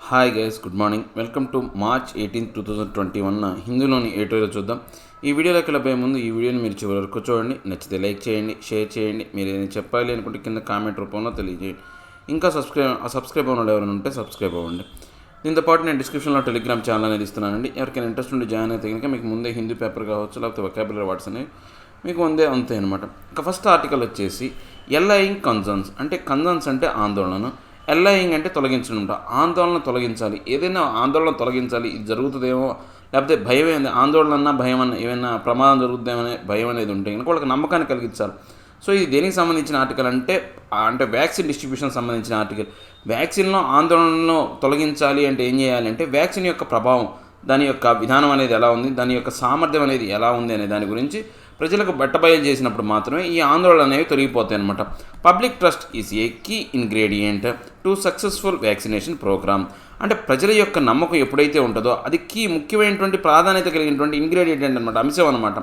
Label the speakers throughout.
Speaker 1: Hi guys, good morning. Welcome to March 18, 2021 హిందూలోని ఏటోలో చూద్దాం. ఈ వీడియోలోకి వెళ్ళబోయే ముందు ఈ వీడియోని మీరు చివరి వరకు చూడండి. నచ్చితే లైక్ చేయండి, షేర్ చేయండి. మీరు ఏదైనా చెప్పాలి అనుకుంటే కింద కామెంట్ రూపంలో తెలియజేయండి. ఇంకా సబ్స్క్రైబ్ అవ్వడం ఎవరైనా ఉంటే సబ్స్క్రైబ్ అవ్వండి. దీంతో పాటు నేను డిస్క్రిప్షన్లో టెలిగ్రామ్ ఛానల్ అనేది ఇస్తున్నానండి. ఎవరికైనా ఇంట్రెస్ట్ ఉండి జాయిన్ అయితే కనుక మీకు ముందే హిందీ పేపర్ కావచ్చు, లేకపోతే వొకాబులరీ వర్డ్స్ అనేవి మీకు ముందే అంతే అనమాట. ఇక ఫస్ట్ ఆర్టికల్ వచ్చేసి ఎల్ఐయింగ్ కన్సర్న్స్ అంటే ఆందోళన. ఎల్ఐయింగ్ అంటే తొలగించడం. ఆందోళన తొలగించాలి, ఏదైనా ఆందోళన తొలగించాలి. ఇది జరుగుతుందేమో, లేకపోతే భయం ఆందోళన అన్నా భయం అన్న ఏమైనా ప్రమాదం జరుగుతుందేమనే భయం అనేది ఉంటే కనుక వాళ్ళకి నమ్మకాన్ని కలిగించాలి. సో ఇది దేనికి సంబంధించిన ఆర్టికల్ అంటే వ్యాక్సిన్ డిస్ట్రిబ్యూషన్ సంబంధించిన ఆర్టికల్. వ్యాక్సిన్లో ఆందోళనను తొలగించాలి అంటే ఏం చేయాలి అంటే వ్యాక్సిన్ యొక్క ప్రభావం, దాని యొక్క విధానం అనేది ఎలా ఉంది, దాని యొక్క సామర్థ్యం అనేది ఎలా ఉంది అనే దాని గురించి ప్రజలకు బట్టబయలు చేసినప్పుడు మాత్రమే ఈ ఆందోళన అనేవి తొలగిపోతాయి అన్నమాట. Public trust is a key ingredient to successful vaccination programme. అంటే ప్రజల యొక్క నమ్మకం ఎప్పుడైతే ఉంటుందో అది ముఖ్యమైనటువంటి ప్రాధాన్యత కలిగినటువంటి ఇంగ్రీడియంట్ అనమాట, అంశం అనమాట.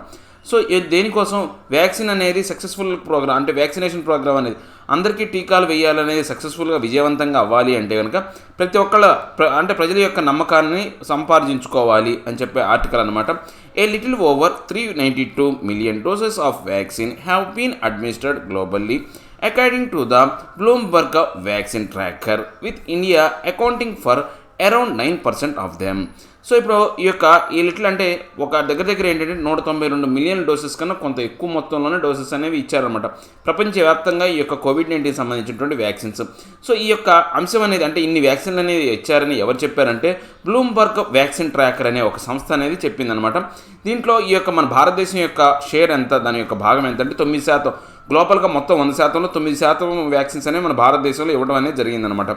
Speaker 1: సో దేనికోసం వ్యాక్సిన్ అనేది సక్సెస్ఫుల్ ప్రోగ్రామ్ అంటే వ్యాక్సినేషన్ ప్రోగ్రామ్ అనేది అందరికీ టీకాలు వేయాలనేది సక్సెస్ఫుల్గా విజయవంతంగా అవ్వాలి అంటే కనుక ప్రతి ఒక్కళ్ళ ప్రజల యొక్క నమ్మకాన్ని సంపాదించుకోవాలి అని చెప్పే ఆర్టికల్ అనమాట. A little over 392 million doses of vaccine have been administered globally according to the Bloomberg vaccine tracker, with India accounting for around 9% of them. So ఇప్పుడు ఈ లిటిల్ అంటే ఒక దగ్గర ఏంటంటే 192 మిలియన్ డోసెస్ కన్నా కొంత ఎక్కువ మొత్తంలోనే డోసెస్ అనేవి ఇచ్చారనమాట ప్రపంచవ్యాప్తంగా ఈ యొక్క కోవిడ్-19 సంబంధించినటువంటి వ్యాక్సిన్స్. సో ఈ యొక్క అంశం అనేది అంటే ఇన్ని వ్యాక్సిన్లు అనేది ఇచ్చారని ఎవరు చెప్పారంటే బ్లూంబర్గ్ వ్యాక్సిన్ ట్రాకర్ అనే ఒక సంస్థ అనేది చెప్పిందనమాట. దీంట్లో ఈ యొక్క మన భారతదేశం యొక్క షేర్ ఎంత, దాని యొక్క భాగం ఎంత అంటే 9%. గ్లోబల్గా మొత్తం 100%లో 9% వ్యాక్సిన్స్ అనేవి మన భారతదేశంలో ఇవ్వడం అనేది జరిగిందనమాట.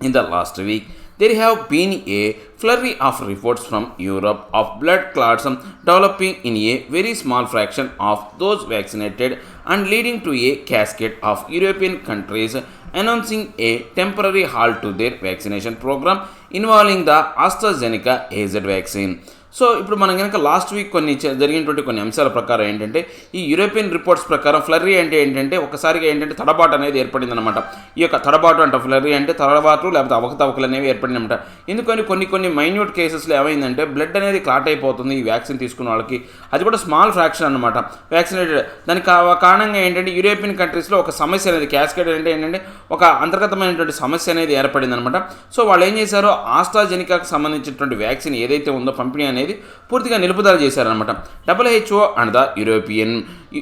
Speaker 1: In the last week there have been a flurry of reports from Europe of blood clots developing in a very small fraction of those vaccinated and leading to a cascade of European countries announcing a temporary halt to their vaccination program involving the AstraZeneca AZ vaccine. So ఇప్పుడు మనం కనుక last week జరిగినటువంటి కొన్ని అంశాల ప్రకారం ఏంటంటే ఈ European reports ప్రకారం ఫ్లర్రీ అంటే ఏంటంటే ఒకసారిగా ఏంటంటే తడబాటు అనేది ఏర్పడింది అనమాట. ఈ యొక్క తడబాటు అంటే ఫ్లర్రీ అంటే తడబాటు లేకపోతే అవకతవకలు అనేవి ఏర్పడిందన్నమాట. ఎందుకని కొన్ని మైన్యూట్ కేసెస్లో ఏమైందంటే బ్లడ్ అనేది క్లాట్ అయిపోతుంది ఈ వ్యాక్సిన్ తీసుకున్న వాళ్ళకి, అది కూడా స్మాల్ ఫ్రాక్షన్ అనమాట వ్యాక్సినేటెడ్. దానికి కారణంగా ఏంటంటే యూరోపియన్ కంట్రీస్లో ఒక సమస్య అనేది క్యాస్కేడ్ అంటే ఏంటంటే ఒక అంతర్గతమైనటువంటి సమస్య అనేది ఏర్పడింది అనమాట. సో వాళ్ళు ఏం చేశారో ఆస్ట్రాజెనికాకు సంబంధించినటువంటి వ్యాక్సిన్ ఏదైతే ఉందో పంపిణీ అనేది పూర్తిగా నిలుపుదల చేశారనమాట. WHO and the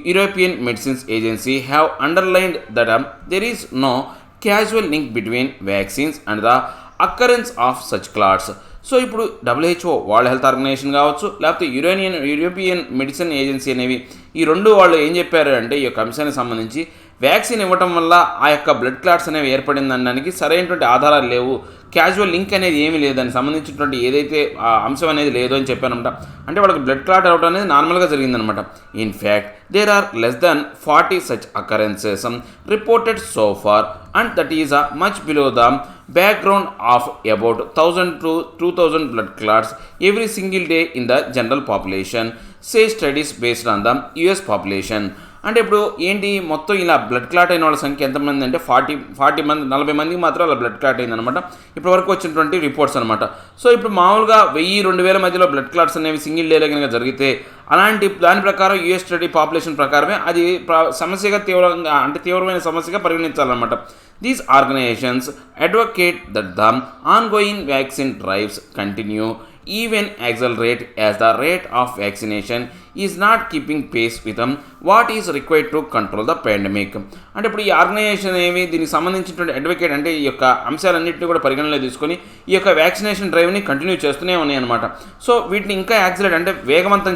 Speaker 1: European Medicines Agency have underlined that there is no casual link between vaccines and the occurrence of such clots. So ఇప్పుడు WHO వరల్డ్ హెల్త్ ఆర్గనైజేషన్ కావచ్చు, లేకపోతే యూరోపియన్ మెడిసిన్ ఏజెన్సీ అనేవి ఈ రెండు వాళ్ళు ఏం చెప్పారు అంటే ఈ యొక్క అంశానికి సంబంధించి వ్యాక్సిన్ ఇవ్వటం వల్ల ఆ యొక్క బ్లడ్ క్లాట్స్ అనేవి ఏర్పడిందనడానికి సరైనటువంటి ఆధారాలు లేవు, క్యాజువల్ లింక్ అనేది ఏమీ లేదు, దానికి సంబంధించినటువంటి ఏదైతే అంశం అనేది లేదు అని చెప్పానమాట. అంటే వాళ్ళకి బ్లడ్ క్లాట్ అవ్వడం అనేది నార్మల్గా జరిగిందనమాట. In fact there are less than 40 such occurrences reported so far, and that is much below the background of about 1000 to 2000 blood clots every single day in the general population, say studies based on the US population. అంటే ఇప్పుడు ఏంటి మొత్తం ఇలా blood clot అయిన వాళ్ళ సంఖ్య ఎంతమంది అంటే 40 మంది 40 మందికి మాత్రం అలా బ్లడ్ క్లాట్ అయిందనమాట ఇప్పటి వరకు వచ్చినటువంటి రిపోర్ట్స్ అనమాట. సో ఇప్పుడు మామూలుగా 1000-2000 మధ్యలో బ్లడ్ క్లాట్స్ అనేవి సింగిల్ డేలో కనుక జరిగితే దాని ప్రకారం యూఎస్ స్టడీ పాపులేషన్ ప్రకారమే అది సమస్యగా తీవ్రమైన సమస్యగా పరిగణించాలన్నమాట. These organisations advocate that the ongoing vaccine drives continue even accelerate as the rate of vaccination is not keeping pace with what is required to control the pandemic. అంటే ఇప్పుడు ఈ organisation ఏమి దీనికి సంబంధించినటువంటి అడ్వకేట్ అంటే ఈ యొక్క అంశాలన్నింటినీ కూడా పరిగణనలో తీసుకొని ఈ యొక్క వ్యాక్సినేషన్ డ్రైవ్ని కంటిన్యూ చేస్తూనే ఉన్నాయి అనమాట. సో వీటిని ఇంకా యాక్సిలేట్ అంటే వేగవంతం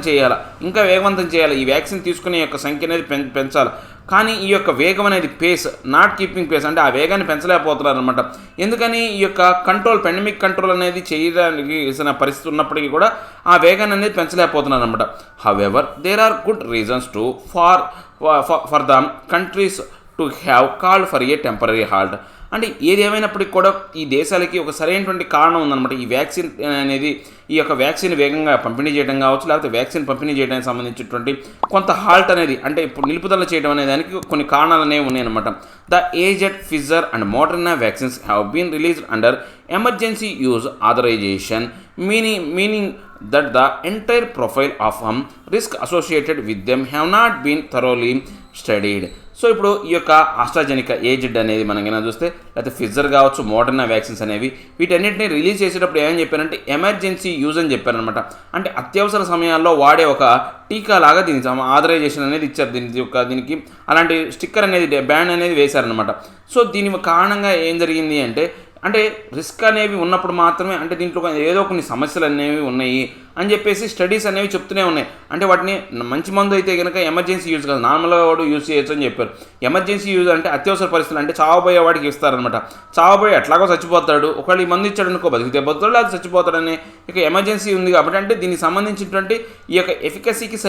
Speaker 1: చేయాలి, ఈ వ్యాక్సిన్ తీసుకునే యొక్క సంఖ్య అనేది పెంచాలి. కానీ ఈ యొక్క వేగం అనేది పేస్ నాట్ కీపింగ్ పేస్ అంటే ఆ వేగాన్ని పెంచలేకపోతున్నారు అనమాట. ఎందుకని ఈ యొక్క పెండమిక్ కంట్రోల్ అనేది చేయడానికి పరిస్థితి ఉన్నప్పటికీ కూడా ఆ వేగాన్ని అనేది పెంచలేకపోతున్నారు అనమాట. However there are good reasons to for the countries to have called for a temporary halt. అంటే ఏది ఏమైనప్పటికీ కూడా ఈ దేశాలకి ఒక సరైనటువంటి కారణం ఉందన్నమాట. ఈ వ్యాక్సిన్ అనేది ఈ యొక్క వ్యాక్సిన్ వేగంగా పంపిణీ చేయడం కావచ్చు, లేకపోతే వ్యాక్సిన్ పంపిణీ చేయడానికి సంబంధించినటువంటి కొంత హాల్ట్ అనేది అంటే ఇప్పుడు నిలుపుదల చేయడం అనే దానికి కొన్ని కారణాలు అనేవి ఉన్నాయన్నమాట. ద ఏజెడ్ Pfizer and Moderna vaccines have been released under emergency use authorisation meaning that the entire profile of risk associated with them have not been thoroughly studied. So ఇప్పుడు ఈ యొక్క ఆస్ట్రాజెనికా ఏజెడ్ అనేది మనకైనా చూస్తే లేకపోతే ఫిజర్ కావచ్చు, Moderna vaccines అనేవి వీటన్నిటిని release చేసేటప్పుడు ఏమని చెప్పారంటే ఎమర్జెన్సీ యూజ్ అని చెప్పారనమాట. అంటే అత్యవసర సమయాల్లో వాడే ఒక టీకా లాగా దీనికి ఆథరైజేషన్ అనేది ఇచ్చారు. దీనికి అలాంటి స్టిక్కర్ అనేది బ్యాన్ అనేది వేశారనమాట. సో దీని కారణంగా ఏం జరిగింది అంటే రిస్క్ అనేవి ఉన్నప్పుడు మాత్రమే అంటే దీంట్లో ఏదో కొన్ని సమస్యలు అనేవి ఉన్నాయి అని చెప్పేసి స్టడీస్ అనేవి చెప్తూనే ఉన్నాయి. అంటే వాటిని మంచి మందు అయితే కనుక ఎమర్జెన్సీ యూజ్ కాదు, నార్మల్గా వాడు యూజ్ చేయొచ్చు అని చెప్పారు. ఎమర్జెన్సీ యూజ్ అంటే అత్యవసర పరిస్థితులు అంటే చావబోయే వాడికి ఇస్తారనమాట. చావబోయే ఎట్లాగో చచ్చిపోతాడు, ఒకవేళ ఈ మందు ఇచ్చాడు అనుకో బతికితే పోతాడు, లేదా చచ్చిపోతాడని ఇక ఎమర్జెన్సీ ఉంది కాబట్టి అంటే దీనికి సంబంధించినటువంటి ఈ యొక్క ఎఫికసీకి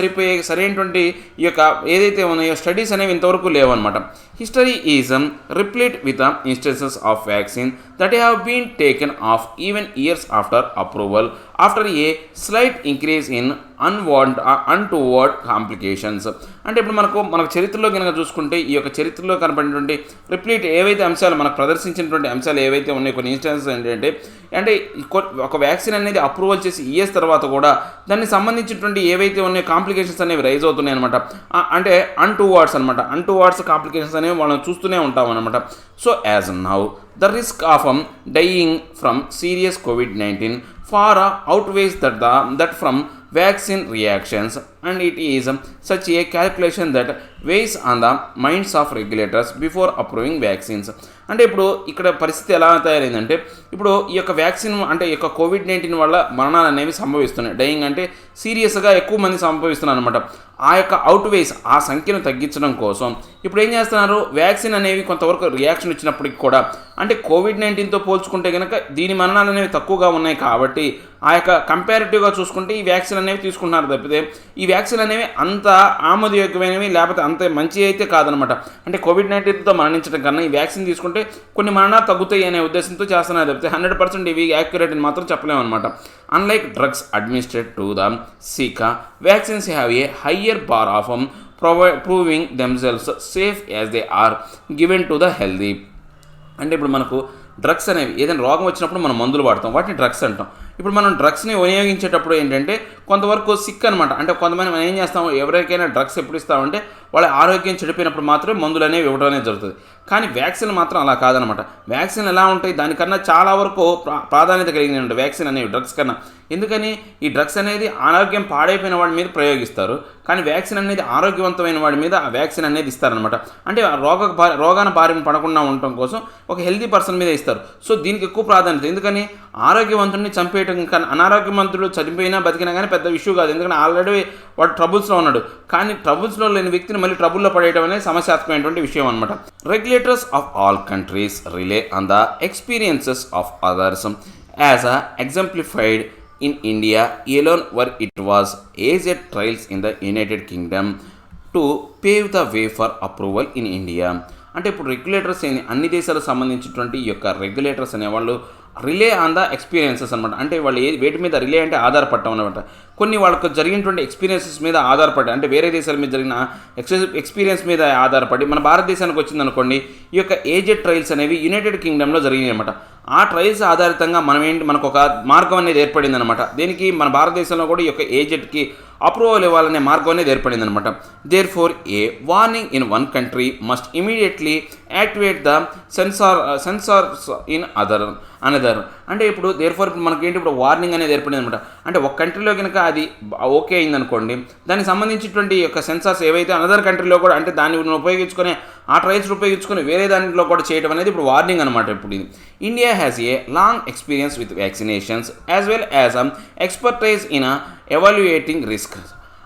Speaker 1: సరైనటువంటి ఈ యొక్క ఏదైతే ఉన్నాయో స్టడీస్ అనేవి ఇంతవరకు లేవన్నమాట. History is replete with instances of vaccine that have been taken off even years after approval after a slight increase in untoward complications. అంటే ఇప్పుడు మనకు చరిత్రలో కనుక చూసుకుంటే ఈ యొక్క చరిత్రలో కనపడినటువంటి రిప్లీట్ ఏవైతే అంశాలు మనకు ప్రదర్శించినటువంటి అంశాలు ఏవైతే ఉన్నాయో కొన్ని ఇన్స్టెన్సెస్ అంటే ఒక వ్యాక్సిన్ అనేది అప్రూవల్ చేసి ఇయర్స్ తర్వాత కూడా దానికి సంబంధించినటువంటి ఏవైతే ఉన్నాయో కాంప్లికేషన్స్ అనేవి రైజ్ అవుతున్నాయి అనమాట. అంటే అన్టువార్డ్స్ కాంప్లికేషన్స్ అనేవి మనం చూస్తూనే ఉంటాం అనమాట. So as now the risk of dying from serious COVID-19 far outweighs that from vaccine reactions, and it is such a calculation that weighs on the minds of regulators before approving vaccines. అంటే ఇప్పుడు ఇక్కడ పరిస్థితి ఎలా తయారైందంటే ఇప్పుడు ఈ యొక్క vaccine అంటే ఈ యొక్క COVID-19 వల్ల మరణాలు అనేవి సంభవిస్తున్నాయి. డయింగ్ అంటే సీరియస్గా ఎక్కువ మంది సంభవిస్తున్నారు అనమాట. ఆ యొక్క అవుట్వేస్ ఆ సంఖ్యను తగ్గించడం కోసం ఇప్పుడు ఏం చేస్తున్నారు, వ్యాక్సిన్ అనేవి కొంతవరకు రియాక్షన్ ఇచ్చినప్పటికి కూడా అంటే COVID-19తో పోల్చుకుంటే కనుక దీని మరణాలు అనేవి తక్కువగా ఉన్నాయి కాబట్టి ఆ యొక్క కంపారిటివ్గా చూసుకుంటే ఈ వ్యాక్సిన్ అనేవి తీసుకుంటున్నారు తప్పితే ఈ వ్యాక్సిన్ అనేవి అంత ఆమోదయోగ్యమైనవి లేకపోతే అంత మంచి అయితే కాదనమాట. అంటే COVID-19తో మరణించడం కన్నా ఈ వ్యాక్సిన్ తీసుకుంటే కొన్ని మరణాలు తగ్గుతాయి అనే ఉద్దేశంతో చేస్తున్నారు తప్పితే 100% ఇవి యాక్యురేట్ అని మాత్రం చెప్పలేము అనమాట. Unlike drugs administrate to the sick, vaccines have a higher bar of proving themselves safe as they are given to the healthy. అంటే ఇప్పుడు మనకు డ్రగ్స్ అనేవి ఏదైనా రోగం వచ్చినప్పుడు మనం మందులు వాడతాం, వాటిని డ్రగ్స్ అంటాం. ఇప్పుడు మనం డ్రగ్స్ని వినియోగించేటప్పుడు కొంతవరకు సిక్ అనమాట. అంటే కొంతమంది మనం ఏం చేస్తాము, ఎవరికైనా డ్రగ్స్ ఎప్పుడు ఇస్తామంటే వాళ్ళ ఆరోగ్యం చెడిపోయినప్పుడు మాత్రమే మందులు అనేవి ఇవ్వడం అనేది జరుగుతుంది. కానీ వ్యాక్సిన్ మాత్రం అలా కాదనమాట. వ్యాక్సిన్ ఎలా ఉంటాయి, దానికన్నా చాలా వరకు ప్రాధాన్యత కలిగిన ఉంటాయి వ్యాక్సిన్ అనేవి డ్రగ్స్ కన్నా. ఎందుకని ఈ డ్రగ్స్ అనేది ఆరోగ్యం పాడైపోయిన వాడి మీద ప్రయోగిస్తారు, కానీ వ్యాక్సిన్ అనేది ఆరోగ్యవంతమైన వాడి మీద ఆ వ్యాక్సిన్ అనేది ఇస్తారనమాట. అంటే రోగాన బారిన పడకుండా ఉండటం కోసం ఒక హెల్తీ పర్సన్ మీద ఇస్తారు. సో దీనికి ఎక్కువ ప్రాధాన్యత. ఎందుకని ఆరోగ్యవంతుడిని చంపేయటం కన్నా అనారోగ్యవంతుడు చనిపోయినా బతికినా కానీ పెద్ద ఇష్యూ కాదు. ఎందుకంటే ఆల్రెడీ వాడు ట్రబుల్స్లో ఉన్నాడు. కానీ ట్రబుల్స్లో లేని వ్యక్తిని మళ్ళీ ట్రబుల్లో పడేయడం అనేది సమస్యాత్మకమైనటువంటి విషయం అనమాట. Regulators of all countries relay on the experiences of others as exemplified in India alone, where it was aged trials in the United Kingdom to pave the way for approval in India. అంటే ఇప్పుడు regulators అన్ని దేశాలకు సంబంధించినటువంటి ఈ యొక్క regulators అనేవాళ్ళు relay on the experiences అనమాట. అంటే వాళ్ళు వేటి మీద రిలే అంటే ఆధారపడటం అనమాట. కొన్ని వాళ్ళకు జరిగినటువంటి ఎక్స్పీరియన్సెస్ మీద ఆధారపడి అంటే వేరే దేశాల మీద జరిగిన ఎక్స్పీరియన్స్ మీద ఆధారపడి మన భారతదేశానికి వచ్చిందనుకోండి, ఈ యొక్క ఏజెడ్ ట్రయల్స్ అనేవి యునైటెడ్ కింగ్డమ్లో జరిగినాయి అనమాట. ఆ ట్రయల్స్ ఆధారితంగా మనకు ఒక మార్గం అనేది ఏర్పడింది అనమాట. దీనికి మన భారతదేశంలో కూడా ఈ యొక్క ఏజెడ్కి అప్రూవల్ ఇవ్వాలనే మార్గం అనేది ఏర్పడింది అనమాట. Therefore a warning in one country must immediately activate the sensors in another. అంటే ఇప్పుడు దేర్ ఫోర్ మనకేంటి ఇప్పుడు వార్నింగ్ అనేది ఏర్పడింది అనమాట. అంటే ఒక కంట్రీలో కనుక అది ఓకే అయిందనుకోండి, దానికి సంబంధించినటువంటి యొక్క సెన్సార్స్ ఏవైతే అనదర్ కంట్రీలో కూడా అంటే దాన్ని ఉపయోగించుకొని ఆ ట్రయల్స్ ఉపయోగించుకొని వేరే దాంట్లో కూడా చేయడం అనేది ఇప్పుడు వార్నింగ్ అనమాట. ఇప్పుడు ఇది India has a long experience with vaccinations as well as expertise in evaluating risk.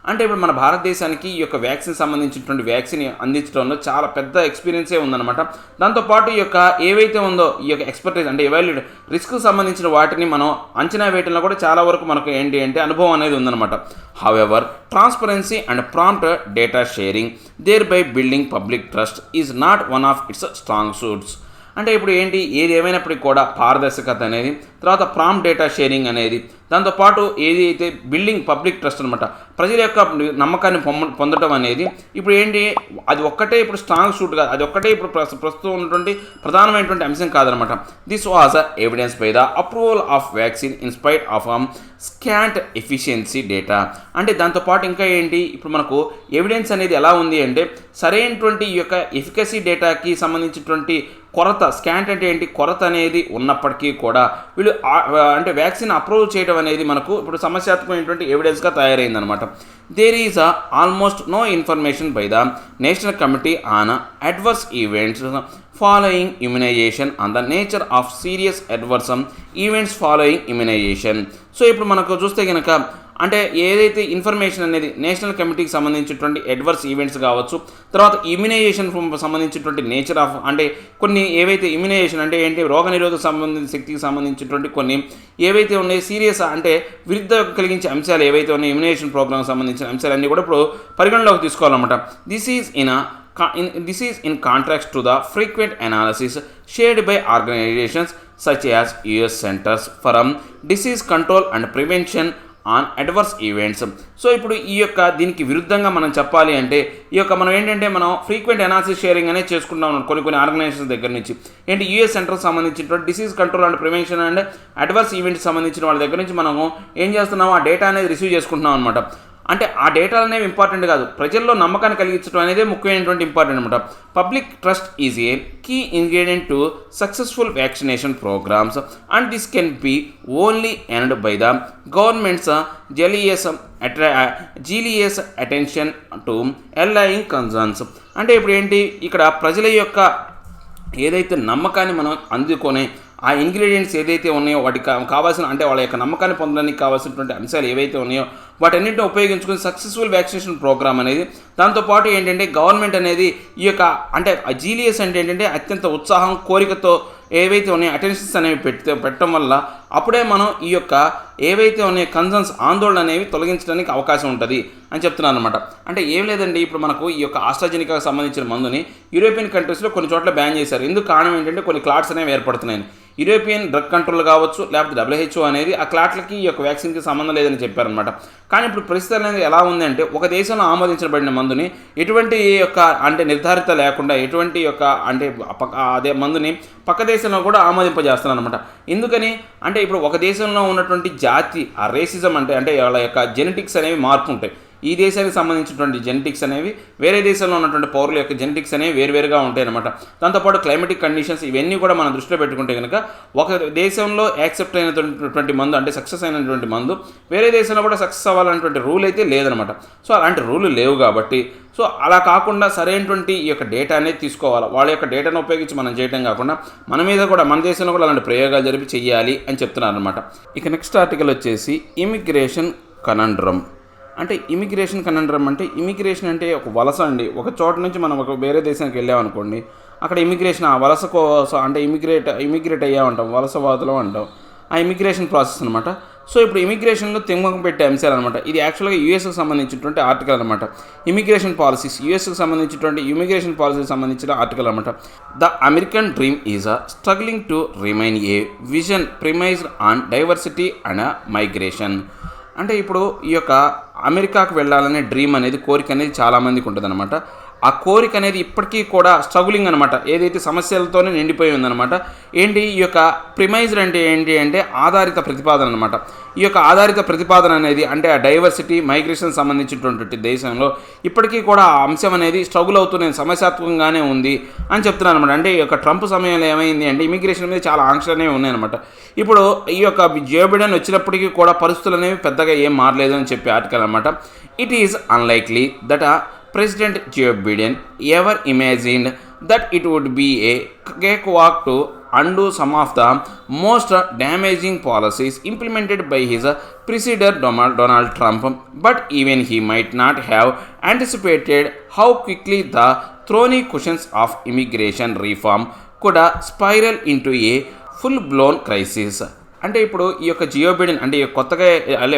Speaker 1: అంటే ఇప్పుడు మన భారతదేశానికి ఈ యొక్క వ్యాక్సిన్ సంబంధించినటువంటి వ్యాక్సిన్ అందించడంలో చాలా పెద్ద ఎక్స్పీరియన్సే ఉందన్నమాట. దాంతోపాటు ఈ యొక్క ఏవైతే ఉందో ఈ యొక్క ఎక్స్పర్టైజ్ అంటే ఎవాల్యుయేట్ రిస్క్ సంబంధించిన వాటిని మనం అంచనా వేయడంలో కూడా చాలా వరకు మనకు ఏంటి అంటే అనుభవం అనేది ఉందన్నమాట. However transparency and prompt data sharing their by building public trust is not one of it's strong suits. అంటే ఇప్పుడు ఏంటి ఏది ఏమైనప్పటికీ కూడా పారదర్శకత అనేది, తర్వాత ప్రాంప్ట్ డేటా షేరింగ్ అనేది, దాంతోపాటు ఏది అయితే బిల్డింగ్ పబ్లిక్ ట్రస్ట్ అనమాట ప్రజల యొక్క నమ్మకాన్ని పొందడం అనేది ఇప్పుడు ఏంటి అది ఒక్కటే ఇప్పుడు స్ట్రాంగ్ సూట్ కాదు, అది ఒక్కటే ఇప్పుడు ప్రస్తుతం ఉన్నటువంటి ప్రధానమైనటువంటి అంశం కాదనమాట. This was evidence by the approval of vaccine in spite of scant efficiency data. అంటే దాంతోపాటు ఇంకా ఏంటి ఇప్పుడు మనకు ఎవిడెన్స్ అనేది ఎలా ఉంది అంటే సరైనటువంటి ఈ యొక్క ఎఫికసీ డేటాకి సంబంధించినటువంటి కొరత, స్కాంట్ అంటే ఏంటి కొరత అనేది ఉన్నప్పటికీ కూడా వీళ్ళు అంటే వ్యాక్సిన్ అప్రూవ్ చేయడం అనేది మనకు ఇప్పుడు సమస్యాత్మకమైనటువంటి ఎవిడెన్స్గా తయారైందనమాట. There is almost no information by the national committee on adverse events following immunisation on the nature of serious adverse events following immunisation. So ఇప్పుడు మనకు చూస్తే కనుక అంటే ఏదైతే ఇన్ఫర్మేషన్ అనేది నేషనల్ కమిటీకి సంబంధించినటువంటి అడ్వర్స్ ఈవెంట్స్ కావచ్చు, తర్వాత ఇమ్యునైజేషన్ సంబంధించినటువంటి నేచర్ ఆఫ్ అంటే కొన్ని ఏవైతే ఇమ్యునైజేషన్ అంటే ఏంటి రోగనిరోధక శక్తికి సంబంధించినటువంటి కొన్ని ఏవైతే ఉన్నాయో సీరియస్ అంటే విరుద్ధ కలిగించే అంశాలు ఏవైతే ఉన్నాయో ఇమ్యునైజేషన్ ప్రోగ్రామ్ సంబంధించిన అంశాలన్నీ కూడా ఇప్పుడు పరిగణలోకి తీసుకోవాలన్నమాట. This is in contrast to the frequent analysis shared by organizations such as US Centers for Disease Control and Prevention on adverse events. So ఇప్పుడు ఈ యొక్క దీనికి విరుద్ధంగా మనం చెప్పాలి అంటే ఈ యొక్క మనం ఏంటంటే మనం ఫ్రీక్వెంట్ అనాలిసిస్ షేరింగ్ అనేది చేసుకుంటాం కొన్ని ఆర్గనైజేషన్స్ దగ్గర నుంచి ఏంటి యూఎస్ సెంటర్కి సంబంధించినటువంటి disease control and prevention and adverse events సంబంధించిన వాళ్ళ దగ్గర నుంచి మనము ఏం చేస్తున్నాము ఆ డేటా అనేది రిసీవ్ చేసుకుంటున్నాం అనమాట. అంటే ఆ డేటా అనేవి ఇంపార్టెంట్ కాదు, ప్రజల్లో నమ్మకాన్ని కలిగించడం అనేది ముఖ్యమైనటువంటి ఇంపార్టెంట్ అనమాట. Public trust is a key ingredient to successful vaccination programmes and this can be only earned by the government's zealous attention to allaying concerns. అంటే ఇప్పుడు ఏంటి ఇక్కడ ప్రజల యొక్క ఏదైతే నమ్మకాన్ని మనం అందుకొని ఆ ఇంగ్రీడియంట్స్ ఏదైతే ఉన్నాయో వాటికి కావాల్సిన అంటే వాళ్ళ యొక్క నమ్మకాన్ని పొందడానికి కావాల్సినటువంటి అంశాలు ఏవైతే ఉన్నాయో వాటన్నింటిని ఉపయోగించుకుని సక్సెస్ఫుల్ వ్యాక్సినేషన్ ప్రోగ్రామ్ అనేది, దాంతోపాటు ఏంటంటే గవర్నమెంట్ అనేది ఈ యొక్క అంటే జీలియస్ అంటే ఏంటంటే అత్యంత ఉత్సాహం కోరికతో ఏవైతే ఉన్నాయో అటెన్షన్స్ అనేవి పెట్టడం వల్ల అప్పుడే మనం ఈ యొక్క ఏవైతే ఉన్నాయో కన్సర్న్స్ ఆందోళన అనేవి తొలగించడానికి అవకాశం ఉంటుంది అని చెప్తున్నాను అనమాట. అంటే ఏం లేదండి ఇప్పుడు మనకు ఈ యొక్క ఆస్ట్రాజెనికాకి సంబంధించిన మందుని యూరోపియన్ కంట్రీస్లో కొన్ని చోట్ల బ్యాన్ చేశారు. ఎందుకు కారణం ఏంటంటే కొన్ని క్లాట్స్ అనేవి ఏర్పడుతున్నాయి. యూరోపియన్ డ్రగ్ కంట్రోల్ కావచ్చు లేకపోతే WHO అనేది ఆ క్లాట్లకి ఈ యొక్క వ్యాక్సిన్కి సంబంధం లేదని చెప్పారనమాట. కానీ ఇప్పుడు పరిస్థితి అనేది ఎలా ఉంది అంటే ఒక దేశంలో ఆమోదించబడిన మందుని ఎటువంటి యొక్క అంటే నిర్ధారిత లేకుండా ఎటువంటి యొక్క అంటే అదే మందుని పక్క దేశంలో కూడా ఆమోదింపజేస్తున్నారు అనమాట. ఎందుకని అంటే ఇప్పుడు ఒక దేశంలో ఉన్నటువంటి జాతి ఆ రేసిజం అంటే వాళ్ళ యొక్క జెనెటిక్స్ అనేవి మార్పు ఉంటాయి. ఈ దేశానికి సంబంధించినటువంటి జెనెటిక్స్ అనేవి వేరే దేశంలో ఉన్నటువంటి పౌరుల యొక్క జెనెటిక్స్ అనేవి వేరువేరుగా ఉంటాయి అనమాట. దాంతోపాటు క్లైమేటిక్ కండిషన్స్ ఇవన్నీ కూడా మనం దృష్టిలో పెట్టుకుంటే కనుక ఒక దేశంలో యాక్సెప్ట్ అయినటువంటి మందు అంటే సక్సెస్ అయినటువంటి మందు వేరే దేశంలో కూడా సక్సెస్ అవ్వాలనేటువంటి రూల్ అయితే లేదనమాట. సో అలాంటి రూల్ లేవు కాబట్టి సో అలా కాకుండా సరైనటువంటి ఈ యొక్క డేటా అనేది తీసుకోవాలి. వాళ్ళ యొక్క డేటాను ఉపయోగించి మనం చేయడం కాకుండా మన మీద కూడా మన దేశంలో కూడా అలాంటి ప్రయోగాలు జరిపి చెయ్యాలి అని చెప్తున్నారు అనమాట. ఇక నెక్స్ట్ ఆర్టికల్ వచ్చేసి ఇమిగ్రేషన్ కనండ్రమ్. అంటే ఇమిగ్రేషన్ కనండ్రమ్ అంటే ఇమిగ్రేషన్ అంటే ఒక వలస అండి. ఒక చోట నుంచి మనం ఒక వేరే దేశానికి వెళ్ళామనుకోండి, అక్కడ ఇమిగ్రేషన్ ఆ వలస కోసం అంటే ఇమిగ్రేట్ అయ్యామంటాం, వలసవాదులు అంటాం, ఆ ఇమిగ్రేషన్ ప్రాసెస్ అనమాట. సో ఇప్పుడు ఇమిగ్రేషన్లో తిమ్మకం పెట్టే అంశాలు అనమాట. ఇది యాక్చువల్గా యూఎస్కి సంబంధించినటువంటి ఆర్టికల్ అనమాట. ఇమిగ్రేషన్ పాలసీస్ యూఎస్కి సంబంధించినటువంటి ఇమిగ్రేషన్ పాలసీకి సంబంధించిన ఆర్టికల్ అనమాట. The American dream is struggling to remain a vision premised on diversity and migration. అంటే ఇప్పుడు ఈ యొక్క అమెరికాకు వెళ్ళాలనే డ్రీమ్ అనేది కోరిక అనేది చాలామందికి ఉంటుంది అనమాట. ఆ కోరిక అనేది ఇప్పటికీ కూడా స్ట్రగులింగ్ అనమాట, ఏదైతే సమస్యలతోనే నిండిపోయి ఉందన్నమాట. ఏంటి ఈ యొక్క ప్రిమైజ్డ్ అంటే ఏంటి అంటే ఆధారిత ప్రతిపాదన అనమాట. ఈ యొక్క ఆధారిత ప్రతిపాదన అనేది అంటే ఆ డైవర్సిటీ మైగ్రేషన్ సంబంధించినటువంటి దేశంలో ఇప్పటికీ కూడా ఆ అంశం అనేది స్ట్రగుల్ అవుతూనే సమస్యాత్మకంగానే ఉంది అని చెప్తున్నాను అనమాట. అంటే ఈ యొక్క ట్రంప్ సమయంలో ఏమైంది అంటే ఇమిగ్రేషన్ మీద చాలా ఆంక్షలు అనేవి ఉన్నాయన్నమాట. ఇప్పుడు ఈ యొక్క జో బైడెన్ వచ్చినప్పటికీ కూడా పరిస్థితులు అనేవి పెద్దగా ఏం మారలేదు అని చెప్పి ఆర్టికల్ అనమాట. It is unlikely that President Joe Biden ever imagined that it would be a cakewalk to undo some of the most damaging policies implemented by his predecessor Donald Trump, but even he might not have anticipated how quickly the thorny cushions of immigration reform could spiral into a full-blown crisis. అంటే ఇప్పుడు ఈ యొక్క Jio Biden అంటే కొత్తగా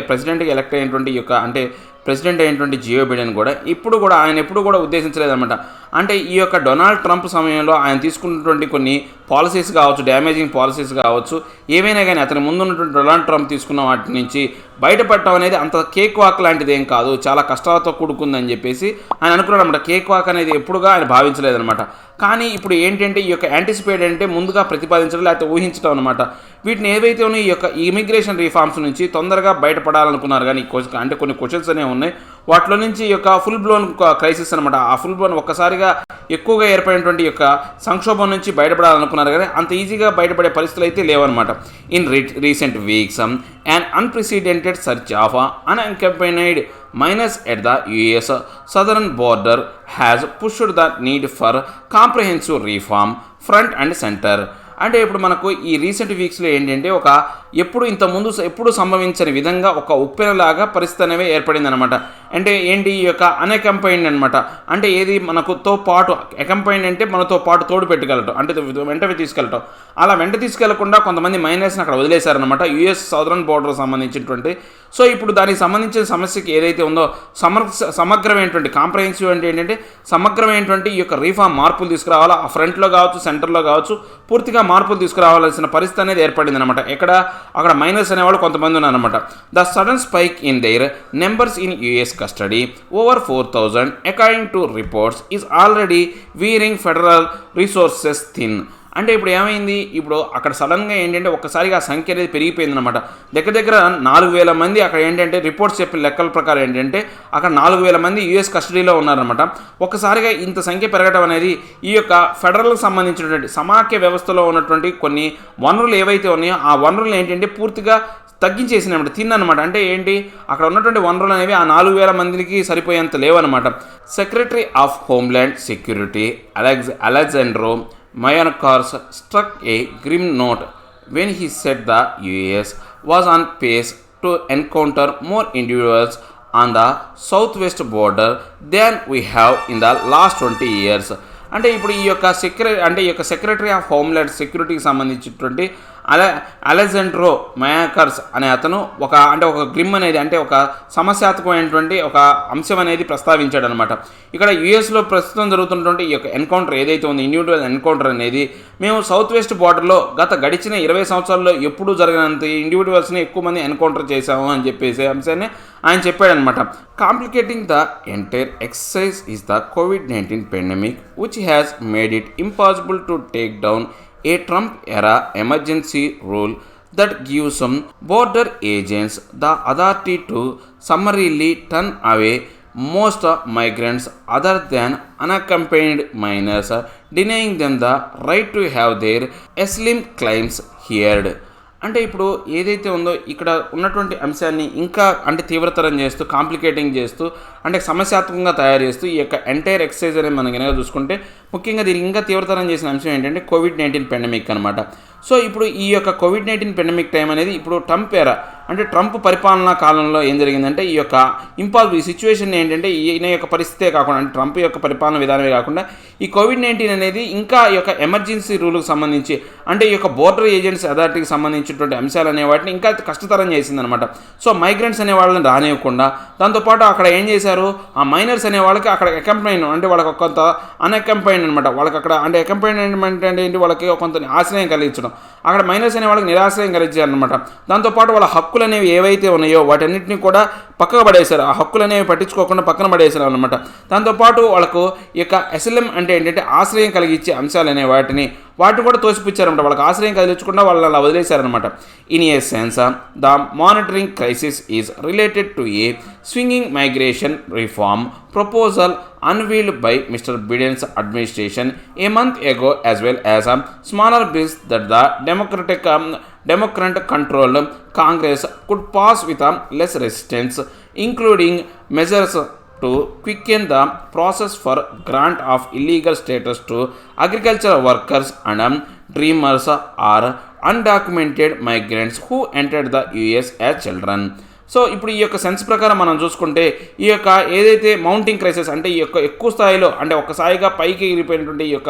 Speaker 1: ప్రెసిడెంట్గా elect అయినటువంటి ఈ యొక్క అంటే ప్రెసిడెంట్ అయినటువంటి జియో బిడెన్ కూడా ఆయన ఎప్పుడు కూడా ఉద్దేశించలేదన్నమాట. అంటే ఈ యొక్క డొనాల్డ్ ట్రంప్ సమయంలో ఆయన తీసుకున్నటువంటి కొన్ని పాలసీస్ కావచ్చు, డ్యామేజింగ్ పాలసీస్ కావచ్చు, ఏవైనా కానీ అతని ముందున్నటువంటి డొనాల్డ్ ట్రంప్ తీసుకున్న వాటి నుంచి బయటపడటం అనేది అంత కేక్ వాక్ లాంటిది ఏం కాదు, చాలా కష్టాలతో కూడుకుందని చెప్పేసి ఆయన అనుకున్నాడు అనమాట. కేక్ వాక్ అనేది ఎప్పుడుగా ఆయన భావించలేదన్నమాట. కానీ ఇప్పుడు ఏంటంటే ఈ యొక్క యాంటిసిపేట్ అంటే ముందుగా ప్రతిపాదించడం లేకపోతే ఊహించడం అనమాట. వీటిని ఏవైతే ఉన్నాయో ఈ యొక్క ఇమిగ్రేషన్ రిఫార్మ్స్ నుంచి తొందరగా బయటపడాలనుకున్నారు. కానీ అంటే కొన్ని క్వశ్చన్స్ అనేవి ఉన్నాయి, వాటిలో నుంచి ఈ యొక్క ఫుల్ బ్లోన్ క్రైసిస్ అనమాట. ఆ ఫుల్ బ్లోన్ ఒక్కసారిగా ఎక్కువగా ఏర్పడినటువంటి యొక్క సంక్షోభం నుంచి బయటపడాలనుకున్నారు కానీ అంత ఈజీగా బయటపడే పరిస్థితులు అయితే లేవన్నమాట. In recent weeks an unprecedented surge of unaccompanied minors at the US southern border has pushed the need for comprehensive reform front and center. అంటే ఇప్పుడు మనకు ఈ రీసెంట్ వీక్స్లో ఏంటంటే ఎప్పుడు సంభవించని విధంగా ఒక ఉప్పెనలాగా పరిస్థితి అనేవి ఏర్పడింది అనమాట. అంటే ఏంటి ఈ యొక్క అన్అకంపైన్డ్ అనమాట. అంటే ఏది మనకుతో పాటు అకంపైన్డ్ అంటే మనతో పాటు తోడు పెట్టుకెళ్ళటం, అంటే వెంటనే తీసుకెళ్ళటం. అలా వెంట తీసుకెళ్లకుండా కొంతమంది మైనర్స్ని అక్కడ వదిలేశారనమాట యుఎస్ సౌదర్న్ బోర్డర్ సంబంధించినటువంటి. సో ఇప్పుడు దానికి సంబంధించిన సమస్యకి ఏదైతే ఉందో సమగ్రమైనటువంటి కాంప్రహెన్సివ్ అంటే ఏంటంటే సమగ్రమైనటువంటి ఈ యొక్క రీఫార్మ్ మార్పులు తీసుకురావాలా, ఆ ఫ్రంట్లో కావచ్చు సెంటర్లో కావచ్చు పూర్తిగా మార్పులు తీసుకురావాల్సిన పరిస్థితి అనేది ఏర్పడింది అనమాట. అక్కడ మైనర్స్ అనేవాళ్ళు కొంతమంది ఉన్నారనమాట. The sudden spike in their numbers in US custody over 4,000 according to reports is already veering federal resources thin. అంటే ఇప్పుడు ఏమైంది, ఇప్పుడు అక్కడ సడన్గా ఏంటంటే ఒక్కసారిగా ఆ సంఖ్య అనేది పెరిగిపోయిందనమాట. దగ్గర 4,000 మంది అక్కడ ఏంటంటే రిపోర్ట్స్ చెప్పిన లెక్కల ప్రకారం ఏంటంటే అక్కడ 4,000 మంది యుఎస్ కస్టడీలో ఉన్నారనమాట. ఒక్కసారిగా ఇంత సంఖ్య పెరగడం అనేది ఈ యొక్క ఫెడరల్కి సంబంధించినటువంటి సమాఖ్య వ్యవస్థలో ఉన్నటువంటి కొన్ని వనరులు ఏవైతే ఉన్నాయో ఆ వనరులు ఏంటంటే పూర్తిగా తగ్గించేసినమాట, తిన్నమాట. అంటే ఏంటి, అక్కడ ఉన్నటువంటి వనరులు అనేవి ఆ 4,000 మందికి సరిపోయేంత లేవన్నమాట. Secretary of homeland security Alejandro Mayorkas struck a grim note when he said the US was on pace to encounter more individuals on the southwest border than we have in the last 20 years. అంటే ఇప్పుడు ఈ యొక్క secretary of homeland సెక్యూరిటీకి సంబంధించినటువంటి Alexandro మయాకర్స్ అనే అతను ఒక grim అనేది అంటే ఒక సమస్యాత్మకమైనటువంటి ఒక అంశం అనేది ప్రస్తావించాడు అనమాట. ఇక్కడ యుఎస్లో ప్రస్తుతం జరుగుతున్నటువంటి ఈ యొక్క ఎన్కౌంటర్ ఏదైతే ఉందో ఇండివిజువల్ ఎన్కౌంటర్ అనేది మేము సౌత్ వెస్ట్ బార్డర్లో గడిచిన 20 సంవత్సరాల్లో ఎప్పుడూ జరగనంత ఇండివిజువల్స్ని ఎక్కువ మంది ఎన్కౌంటర్ చేశాము అని చెప్పేసి అంశాన్ని ఆయన చెప్పాడనమాట. Complicating the entire exercise is the COVID-19 pandemic which has made it impossible to take down a Trump-era emergency rule that gives some border agents the authority to summarily turn away most migrants other than unaccompanied minors, denying them the right to have their asylum claims heard. అంటే ఇప్పుడు ఏదైతే ఉందో ఇక్కడ ఉన్నటువంటి అంశాన్ని ఇంకా తీవ్రతరం చేస్తూ కాంప్లికేటింగ్ చేస్తూ సమస్యాత్మకంగా తయారు చేస్తూ ఈ యొక్క ఎంటైర్ ఎక్సర్సైజ్ అనేది మనం కనుక చూసుకుంటే ముఖ్యంగా దీన్ని ఇంకా తీవ్రతరం చేసిన అంశం ఏంటంటే COVID-19 పెండమిక్ అనమాట. సో ఇప్పుడు ఈ యొక్క COVID-19 పెండమిక్ టైం అనేది ఇప్పుడు ట్రంప్ పరిపాలనా కాలంలో ఏం జరిగిందంటే ఈ యొక్క ఈ సిచ్యువేషన్ ఏంటంటే ఈయన యొక్క పరిస్థితే కాకుండా ట్రంప్ యొక్క పరిపాలన విధానమే కాకుండా ఈ COVID-19 అనేది ఇంకా ఈ యొక్క ఎమర్జెన్సీ రూల్కి సంబంధించి ఈ యొక్క బోర్డర్ ఏజెంట్స్ అథారిటీకి సంబంధించినటువంటి అంశాలు అనే వాటిని ఇంకా కష్టతరం చేసిందనమాట. సో మైగ్రెంట్స్ అనే వాళ్ళని రానివ్వకుండా దాంతోపాటు అక్కడ ఏం చేశారు, ఆ మైనర్స్ అనే వాళ్ళకి అక్కడ అకంపైన్ వాళ్ళకి కొంత అన్అకంపైన్ అనమాట. వాళ్ళకి అక్కడ అకంపైన్మెంట్ అంటే ఏంటి, వాళ్ళకి కొంత ఆశ్రయం కలిగించడం. అక్కడ మైనర్స్ అనే వాళ్ళకి నిరాశ్రయం కలిగించారనమాట. దాంతోపాటు వాళ్ళ హక్కులు అనేవి ఏవైతే ఉన్నాయో వాటన్నిటిని కూడా పక్కకు పడేశారు. ఆ హక్కులు అనేవి పట్టించుకోకుండా పక్కన పడేశారు అనమాట. దాంతోపాటు వాళ్ళకు ఈ యొక్క అసిలం అంటే ఏంటంటే ఆశ్రయం కలిగించే అంశాలు అనే వాటిని కూడా తోసిపుచ్చారనమాట. వాళ్ళకి ఆశ్రయం కలిగించకుండా వాళ్ళని అలా వదిలేశారనమాట. In a sense the monitoring crisis is related to a swinging migration reform proposal unveiled by Mr. Biden's administration a month ago, as well as smaller bills that the Democrat-controlled Congress could pass with less resistance, including measures to quicken the process for grant of illegal status to agricultural workers and dreamers are undocumented migrants who entered the US as children. So ఇప్పుడు ఈ యొక్క sense ప్రకారం మనం చూసుకుంటే ఈ యొక్క ఏదైతే mounting crisis అంటే ఈ యొక్క ఎక్కువ స్థాయిలో అంటే ఒక్కసారిగా పైకి ఎగిరిపోయినటువంటి ఈ యొక్క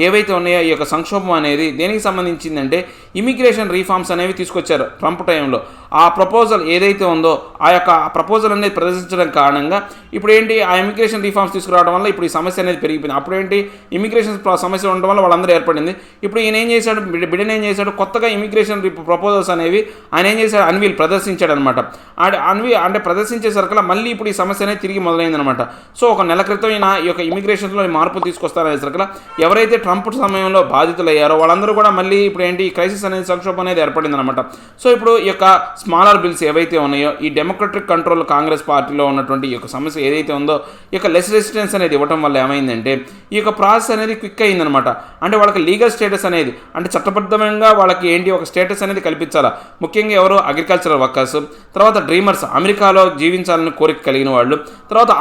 Speaker 1: ఏవైతే ఉన్నాయో ఈ యొక్క సంక్షోభం అనేది దేనికి సంబంధించిందంటే ఇమిగ్రేషన్ రీఫార్మ్స్ అనేవి తీసుకొచ్చారు ట్రంప్ టైంలో. ఆ ప్రపోజల్ ఏదైతే ఉందో ఆ యొక్క ప్రపోజల్ అనేది ప్రదర్శించడం కారణంగా ఇప్పుడు ఏంటి ఆ ఇమిగ్రేషన్ రీఫార్మ్స్ తీసుకురావడం వల్ల ఇప్పుడు ఈ సమస్య అనేది పెరిగిపోయింది. అప్పుడు ఏంటి ఇమిగ్రేషన్ సమస్య ఉండడం వల్ల వాళ్ళందరూ ఏర్పడింది. ఇప్పుడు ఈయన ఏం చేశాడు, బిడెన్ ఏం చేశాడు, కొత్తగా ఇమిగ్రేషన్ ప్రపోజల్స్ అనేవి ఆయన ఏం చేశాడు అన్వీల్ ప్రదర్శించాడు అనమాట. అంటే ప్రదర్శించేసరికల్లా మళ్ళీ ఇప్పుడు ఈ సమస్య అనేది తిరిగి మొదలైందనమాట. సో ఒక నెల క్రితం ఈయన ఈ యొక్క ఇమిగ్రేషన్లో మార్పులు తీసుకొస్తారనేసరికల్లా ఎవరైతే ట్రంప్ సమయంలో బాధితులయ్యారో వాళ్ళందరూ కూడా మళ్ళీ ఇప్పుడు ఏంటి ఈ క్రైసిస్ అనేది సంక్షోభం అనేది ఏర్పడింది అనమాట. సో ఇప్పుడు ఈ యొక్క స్మాలర్ బిల్స్ ఏవైతే ఉన్నాయో ఈ డెమోక్రటిక్ కంట్రోల్ కాంగ్రెస్ పార్టీలో ఉన్నటువంటి ఈ యొక్క సమస్య ఏదైతే ఉందో ఈ యొక్క లెస్ రెసిస్టెన్స్ అనేది ఇవ్వడం వల్ల ఏమైందంటే ఈ యొక్క ప్రాసెస్ అనేది క్విక్ అయిందనమాట. అంటే వాళ్ళకి లీగల్ స్టేటస్ అనేది అంటే చట్టబద్ధంగా వాళ్ళకి ఏంటి ఒక స్టేటస్ అనేది కల్పించాలా. ముఖ్యంగా ఎవరు అగ్రికల్చరల్ వర్కర్స్, తర్వాత డ్రీమర్స్ అమెరికాలో జీవించాలని కోరిక కలిగిన వాళ్ళు, తర్వాత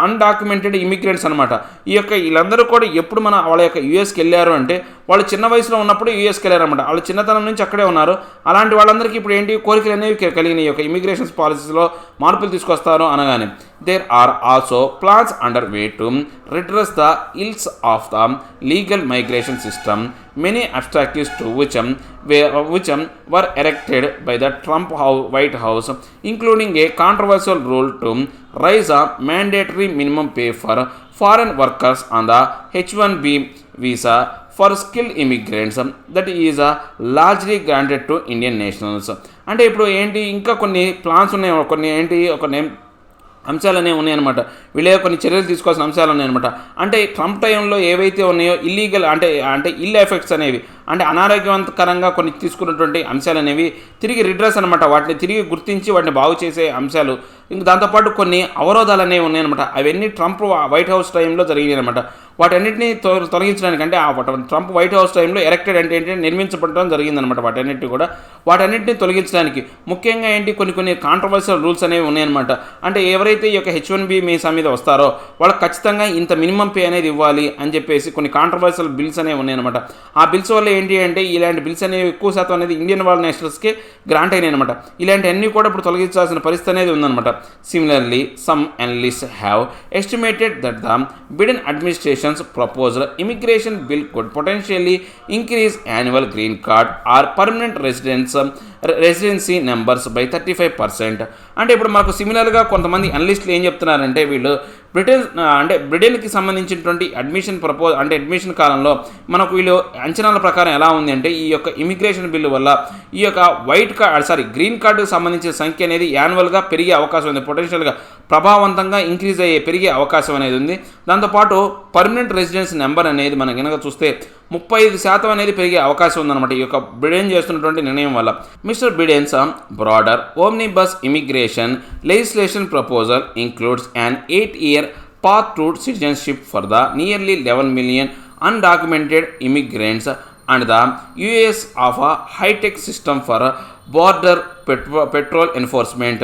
Speaker 1: అన్డాక్యుమెంటెడ్ ఇమిగ్రెంట్స్ అనమాట. ఈ యొక్క వీళ్ళందరూ కూడా ఎప్పుడు వాళ్ళ యొక్క యూఎస్కి వెళ్ళారు అంటే వాళ్ళు చిన్న వయసులో ఉన్నప్పుడు యూఎస్కి వెళ్ళారు అనమాట. వాళ్ళు చిన్నతనం నుంచి అక్కడే ఉన్నారు. అలాంటి వాళ్ళందరికీ ఇప్పుడు ఏంటి కోరికలు అనేవి కలిగిన ఈ యొక్క ఇమిగ్రేషన్ పాలసీస్లో మార్పులు తీసుకొస్తారు అనగానే there are also plans under way to redress the ills of the legal migration system. Many obstacles to which were erected by the Trump White House, including a controversial rule to raise a mandatory minimum pay for foreign workers on the H-1B visa for skilled immigrants that is largely granted to Indian nationals. అంటే ఇప్పుడు ఏంటి ఇంకా కొన్ని plans ఉన్నాయి, కొన్ని ఏంటి కొన్ని అంశాలు అనేవి ఉన్నాయన్నమాట. వీళ్ళే కొన్ని చర్యలు తీసుకోవాల్సిన అంశాలు ఉన్నాయన్నమాట. అంటే ట్రంప్ టైంలో ఏవైతే ఉన్నాయో ఇల్లీగల్ అంటే ఇల్ ఎఫెక్ట్స్ అనేవి అంటే అనారోగ్యవంతకరంగా కొన్ని తీసుకున్నటువంటి అంశాలు అనేవి తిరిగి రిడ్రెస్ అనమాట. వాటిని తిరిగి గుర్తించి వాటిని బాగు చేసే అంశాలు, ఇంకా దాంతోపాటు కొన్ని అవరోధాలు అనేవి ఉన్నాయన్నమాట. అవన్నీ ట్రంప్ వైట్ హౌస్ టైంలో జరిగినాయి అనమాట. వాటన్నిటిని తొలగించడానికి అంటే ట్రంప్ వైట్ హౌస్ టైంలో ఎరెక్టెడ్ అంటే నిర్మించబడడం జరిగిందనమాట. వాటన్నిటిని తొలగించడానికి ముఖ్యంగా ఏంటి కొన్ని కాంట్రవర్షియల్ రూల్స్ అనేవి ఉన్నాయన్నమాట. అంటే ఎవరైతే ఈ యొక్క H-1B వీసా మీద వస్తారో వాళ్ళకి ఖచ్చితంగా ఇంత మినిమం పే అనేది ఇవ్వాలి అని చెప్పేసి కొన్ని కాంట్రవర్షియల్ బిల్స్ అనేవి ఉన్నాయన్నమాట. ఆ బిల్స్ వల్ల ఏంటి అంటే ఇలాంటి బిల్స్ అనేవి ఎక్కువ శాతం అనేది ఇండియన్ వాళ్ళ నేషనల్స్కి గ్రాంట్ అయినాయి అనమాట. ఇలాంటివన్నీ కూడా ఇప్పుడు తొలగించాల్సిన పరిస్థితి అనేది ఉందన్నమాట. Similarly some analysts have estimated that the Biden administrations proposed immigration bill could potentially increase annual green card or permanent residency numbers by 35%. అంటే ఇప్పుడు మనకు సిమిలర్గా కొంతమంది అనలిస్టులు ఏం చెప్తున్నారంటే వీళ్ళు బ్రిటన్కి సంబంధించినటువంటి అడ్మిషన్ కాలంలో మనకు వీళ్ళు అంచనాల ప్రకారం ఎలా ఉంది అంటే ఈ యొక్క ఇమిగ్రేషన్ బిల్లు వల్ల ఈ యొక్క గ్రీన్ కార్డుకు సంబంధించిన సంఖ్య అనేది యాన్యువల్గా పెరిగే అవకాశం ఉంది. పొటెన్షియల్గా ప్రభావవంతంగా ఇంక్రీజ్ పెరిగే అవకాశం అనేది ఉంది. దాంతోపాటు పర్మనెంట్ రెసిడెన్స్ నెంబర్ అనేది మనం కనుక చూస్తే 35% అనేది పెరిగే అవకాశం ఉందన్నమాట ఈ యొక్క బిడెన్ చేస్తున్నటువంటి నిర్ణయం వల్ల. Mister Biden's broader omnibus immigration legislation proposal includes an 8-year path to citizenship for the nearly 11 million undocumented immigrants and the US of a high-tech system for border patrol enforcement.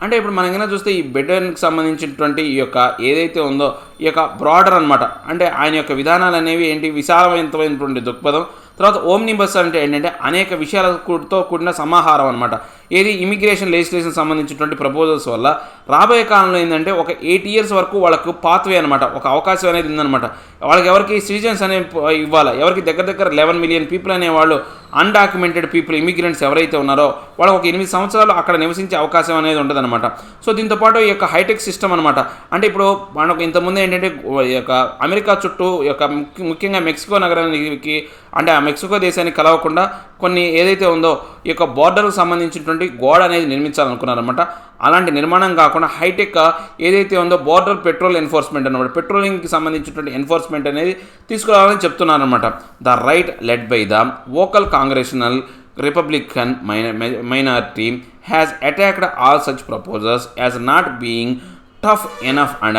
Speaker 1: అంటే ఇప్పుడు మనం కనుక చూస్తే ఈ బిడెన్కి సంబంధించినటువంటి ఈ యొక్క ఏదైతే ఉందో ఈ యొక్క బ్రాడర్ అనమాట. అంటే ఆయన యొక్క విధానాలు అనేవి ఏంటి విశాలవంతమైనటువంటి దృక్పథం. తర్వాత ఓమ్నిబస్ అంటే ఏంటంటే అనేక విషయాలతో కూడిన సమాహారం అనమాట. ఏది ఇమిగ్రేషన్ లెజిస్లేషన్ సంబంధించినటువంటి ప్రపోజల్స్ వల్ల రాబోయే కాలంలో ఏంటంటే ఒక 8 years వరకు వాళ్ళకు పాత్వే అనమాట, ఒక అవకాశం అనేది ఉందన్నమాట. వాళ్ళకి ఎవరికి సిటిజన్స్ అనేవి ఇవ్వాలి, ఎవరికి దగ్గర 11 million పీపుల్ అనేవాళ్ళు అన్డాక్యుమెంటెడ్ పీపుల్ ఇమిగ్రెంట్స్ ఎవరైతే ఉన్నారో వాళ్ళకి ఒక 8 సంవత్సరాలు అక్కడ నివసించే అవకాశం అనేది ఉంటుందన్నమాట. సో దీంతోపాటు ఈ యొక్క హైటెక్ సిస్టమ్ అనమాట. అంటే ఇప్పుడు మనకు ఇంతకుముందు ఏంటంటే ఈ యొక్క అమెరికా చుట్టూ ఈ యొక్క ముఖ్యంగా మెక్సికో నగరానికి అంటే ఆ మెక్సికో దేశాన్ని కలవకుండా కొన్ని ఏదైతే ఉందో ఈ యొక్క బోర్డర్కు సంబంధించినటువంటి గోడ అనేది నిర్మించాలనుకున్నారనమాట. అలాంటి నిర్మాణం కాకుండా హైటెక్ ఏదైతే ఉందో బోర్డర్ పెట్రోల్ ఎన్ఫోర్స్మెంట్ అనమాట, పెట్రోలింగ్కి సంబంధించినటువంటి ఎన్ఫోర్స్మెంట్ అనేది తీసుకురావాలని చెప్తున్నారనమాట. The right led by the vocal Congressional Republican minority has attacked all such proposals as not being tough enough and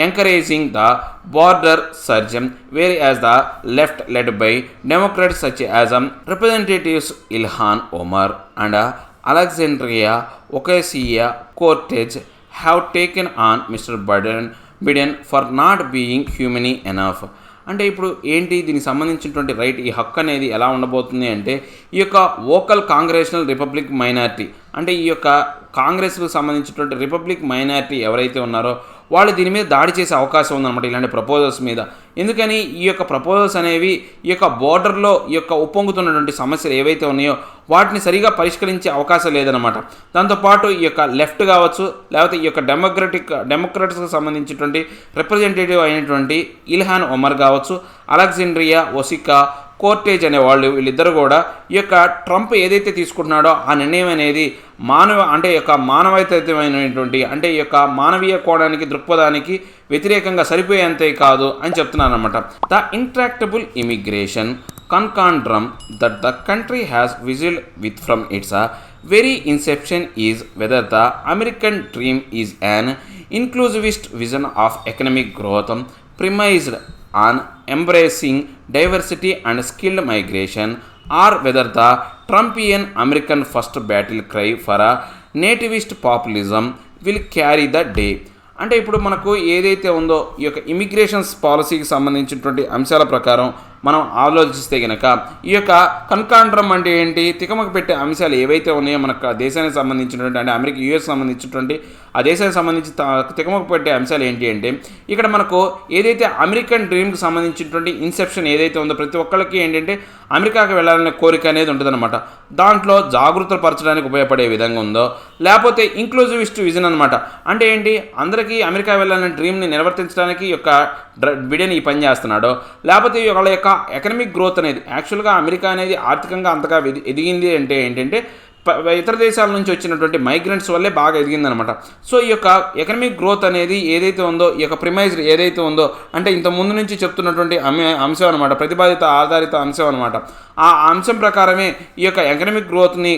Speaker 1: encouraging the border surge, whereas the left led by Democrats such as Representatives Ilhan Omar and Alexandria Ocasio-Cortez have taken on Mr. Biden for not being humane enough. అంటే ఇప్పుడు ఏంటి దీనికి సంబంధించినటువంటి right, ఈ హక్కు అనేది ఎలా ఉండబోతుంది అంటే ఈ యొక్క వోకల్ కాంగ్రెషనల్ రిపబ్లిక్ మైనారిటీ, అంటే ఈ యొక్క కాంగ్రెస్కు సంబంధించినటువంటి రిపబ్లిక్ మైనారిటీ ఎవరైతే ఉన్నారో వాళ్ళు దీని మీద దాడి చేసే అవకాశం ఉందన్నమాట, ఇలాంటి ప్రపోజల్స్ మీద. ఎందుకని ఈ యొక్క ప్రపోజల్స్ అనేవి ఈ యొక్క బోర్డర్లో ఈ యొక్క ఉప్పొంగుతున్నటువంటి సమస్యలు ఏవైతే ఉన్నాయో వాటిని సరిగా పరిష్కరించే అవకాశం లేదనమాట. దాంతోపాటు ఈ యొక్క లెఫ్ట్ కావచ్చు, లేకపోతే ఈ యొక్క డెమోక్రట్స్కి సంబంధించినటువంటి రిప్రజెంటేటివ్ అయినటువంటి ఇల్హాన్ ఒమర్ కావచ్చు, అలెగ్జాండ్రియా ఒసికా కోర్టేజ్ అనే వీళ్ళిద్దరు కూడా ఈ యొక్క ట్రంప్ ఏదైతే తీసుకుంటున్నాడో ఆ నిర్ణయం అనేది అంటే యొక్క మానవీయతమైనటువంటి, అంటే ఈ యొక్క మానవీయ కోణానికి దృక్పథానికి వ్యతిరేకంగా సరిపోయేంతే కాదు అని చెప్తున్నాను అనమాట. The intractable immigration conundrum that the country has wrestled with from its very inception is whether the American dream is an inclusivist vision of economic growth premised on embracing diversity and skilled migration, or whether the Trumpian American first battle cry for a nativist populism will carry the day. అంటే ఇప్పుడు మనకు ఏదైతే ఉందో ఈ యొక్క immigrations పాలసీకి సంబంధించినటువంటి అంశాల ప్రకారం మనం ఆలోచిస్తే కనుక ఈ యొక్క కన్కాండ్రమ్ అంటే ఏంటి, తికమక పెట్టే అంశాలు ఏవైతే ఉన్నాయో మనకు దేశానికి సంబంధించినటువంటి, అంటే అమెరికా యూఎస్ సంబంధించినటువంటి ఆ దేశానికి సంబంధించి తికమక పెట్టే అంశాలు ఏంటి అంటే ఇక్కడ మనకు ఏదైతే అమెరికన్ డ్రీమ్కి సంబంధించినటువంటి ఇన్సెప్షన్ ఏదైతే ఉందో ప్రతి ఒక్కరికి ఏంటంటే అమెరికాకి వెళ్ళాలనే కోరిక అనేది ఉంటుందన్నమాట. దాంట్లో జాగృతలు పరచడానికి ఉపయోగపడే విధంగా ఉందో, లేకపోతే ఇంక్లూజివిస్ట్ విజన్ అనమాట. అంటే ఏంటి, అందరికీ అమెరికా వెళ్ళాలనే డ్రీమ్ని నిర్వర్తించడానికి ఈ యొక్క బిడెన్ ఈ పని చేస్తున్నాడో, లేకపోతే వాళ్ళ యొక్క ఎకనమిక్ గ్రోత్ అనేది యాక్చువల్గా అమెరికా అనేది ఆర్థికంగా అంతగా ఎదిగింది అంటే ఏంటంటే ఇతర దేశాల నుంచి వచ్చినటువంటి మైగ్రెంట్స్ వల్లే బాగా ఎదిగిందనమాట. సో ఈ యొక్క ఎకనమిక్ గ్రోత్ అనేది ఏదైతే ఉందో, ఈ యొక్క ప్రిమైజ్డ్ ఏదైతే ఉందో, అంటే ఇంత ముందు నుంచి చెప్తున్నటువంటి అంశం అనమాట, ప్రతిపాదిత ఆధారిత అంశం అనమాట. ఆ అంశం ప్రకారమే ఈ యొక్క ఎకనమిక్ గ్రోత్ని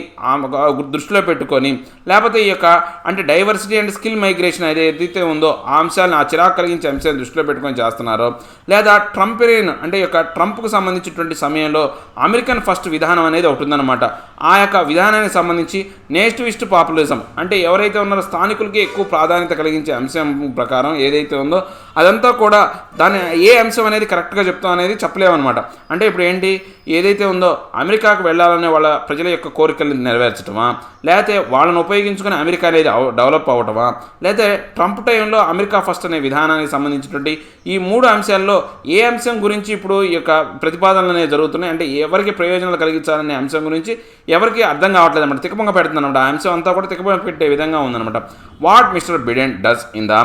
Speaker 1: దృష్టిలో పెట్టుకొని, లేకపోతే ఈ యొక్క అంటే డైవర్సిటీ అండ్ స్కిల్ మైగ్రేషన్ ఏదైతే ఉందో ఆ అంశాలను, ఆ చిరాకు కలిగించే అంశాన్ని దృష్టిలో పెట్టుకొని చేస్తున్నారో, లేదా ట్రంపియన్ అంటే ఈ యొక్క ట్రంప్కు సంబంధించినటువంటి సమయంలో అమెరికన్ ఫస్ట్ విధానం అనేది ఒకటి ఉందన్నమాట. ఆ యొక్క విధానానికి సంబంధించి నేటివిస్ట్ పాపులిజం, అంటే ఎవరైతే ఉన్నారో స్థానికులకి ఎక్కువ ప్రాధాన్యత కలిగించే అంశం ప్రకారం ఏదైతే ఉందో అదంతా కూడా దాని ఏ అంశం అనేది కరెక్ట్గా చెప్తాం అనేది చెప్పలేమన్నమాట. అంటే ఇప్పుడు ఏంటి, ఏదైతే ఉందో అమెరికాకు వెళ్ళాలనే వాళ్ళ ప్రజల యొక్క కోరికల్ని నెరవేర్చడమా, లేకపోతే వాళ్ళని ఉపయోగించుకుని అమెరికా అనేది డెవలప్ అవ్వటమా, లేకపోతే ట్రంప్ టైంలో అమెరికా ఫస్ట్ అనే విధానానికి సంబంధించినటువంటి ఈ మూడు అంశాల్లో ఏ అంశం గురించి ఇప్పుడు ఈ యొక్క ప్రతిపాదనలు అనేవి జరుగుతున్నాయి, అంటే ఎవరికి ప్రయోజనాలు కలిగించాలనే అంశం గురించి ఎవరికి అర్థం కావట్లేదు అనమాట, తికమక పెడుతుంది అనమాట. ఆ అంశం అంతా కూడా తికమక పెట్టే విధంగా ఉందన్నమాట. What mister Biden does in the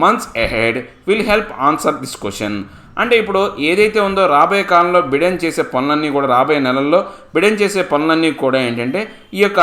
Speaker 1: months ahead will help answer this question. అంటే ఇప్పుడు ఏదైతే ఉందో రాబోయే కాలంలో బిడెన్ చేసే పనులన్నీ కూడా, రాబోయే నెలల్లో బిడెన్ చేసే పనులన్నీ కూడా ఏంటంటే ఈ యొక్క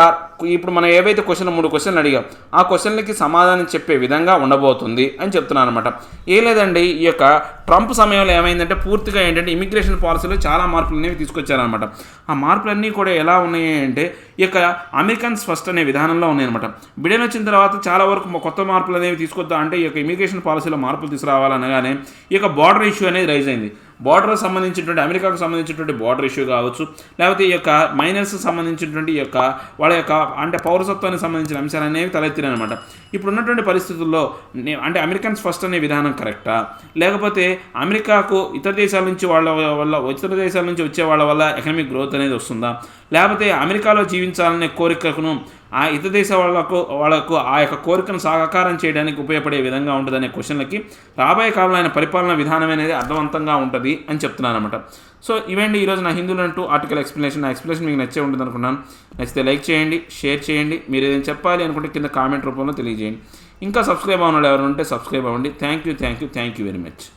Speaker 1: ఇప్పుడు మనం ఏవైతే మూడు క్వశ్చన్లు అడిగాం ఆ క్వశ్చన్లకి సమాధానం చెప్పే విధంగా ఉండబోతుంది అని చెప్తున్నాను అనమాట. ఏం లేదండి, ఈ యొక్క ట్రంప్ సమయంలో ఏమైందంటే పూర్తిగా ఏంటంటే ఇమిగ్రేషన్ పాలసీలో చాలా మార్పులు అనేవి తీసుకొచ్చారనమాట. ఆ మార్పులన్నీ కూడా ఎలా ఉన్నాయి అంటే ఈ యొక్క అమెరికన్స్ ఫస్ట్ అనే విధానంలో ఉన్నాయన్నమాట. బిడెన్ వచ్చిన తర్వాత చాలా వరకు కొత్త మార్పులు అనేవి తీసుకొద్దాం అంటే ఈ యొక్క ఇమిగ్రేషన్ పాలసీలో మార్పులు తీసుకురావాలనగానే ఈ యొక్క బార్డర్ ఇష్యూ అనేది రైజ్ అయింది. బార్డర్ సంబంధించినటువంటి అమెరికాకు సంబంధించినటువంటి బార్డర్ ఇష్యూ కావచ్చు, లేకపోతే ఈ యొక్క మైనర్స్కి సంబంధించినటువంటి ఈ యొక్క వాళ్ళ యొక్క అంటే పౌరసత్వానికి సంబంధించిన అంశాలు అనేవి తలెత్తినాయి అనమాట. ఇప్పుడు ఉన్నటువంటి పరిస్థితుల్లో అంటే అమెరికన్స్ ఫస్ట్ అనే విధానం కరెక్టా, లేకపోతే అమెరికాకు ఇతర దేశాల నుంచి ఇతర దేశాల నుంచి వచ్చే వాళ్ళ వల్ల ఎకనామిక్ గ్రోత్ అనేది వస్తుందా, లేకపోతే అమెరికాలో జీవించాలనే కోరికను ఆ ఇతర దేశ వాళ్ళకు ఆ యొక్క కోరికను సాకారం చేయడానికి ఉపయోగపడే విధంగా ఉంటుందనే క్వశ్చన్లకి రాబోయే కాలంలో ఆయన పరిపాలన విధానం అనేది అర్థవంతంగా ఉంటుంది అని చెప్తున్నాను అనమాట. సో ఇవేంటి ఈరోజు నా హిందూలంటూ ఆర్టికల్ ఎక్స్ప్లెనేషన్. నా ఎక్స్ప్లెనేషన్ మీకు నచ్చే ఉంటుంది అనుకున్నాను. నచ్చితే లైక్ చేయండి, షేర్ చేయండి. మీరు ఏదైనా చెప్పాలి అనుకుంటే కింద కామెంట్ రూపంలో తెలియజేయండి. ఇంకా సబ్స్క్రైబ్ అవ్వడం ఎవరు ఉంటే సబ్స్క్రైబ్ అవ్వండి. Thank you very much.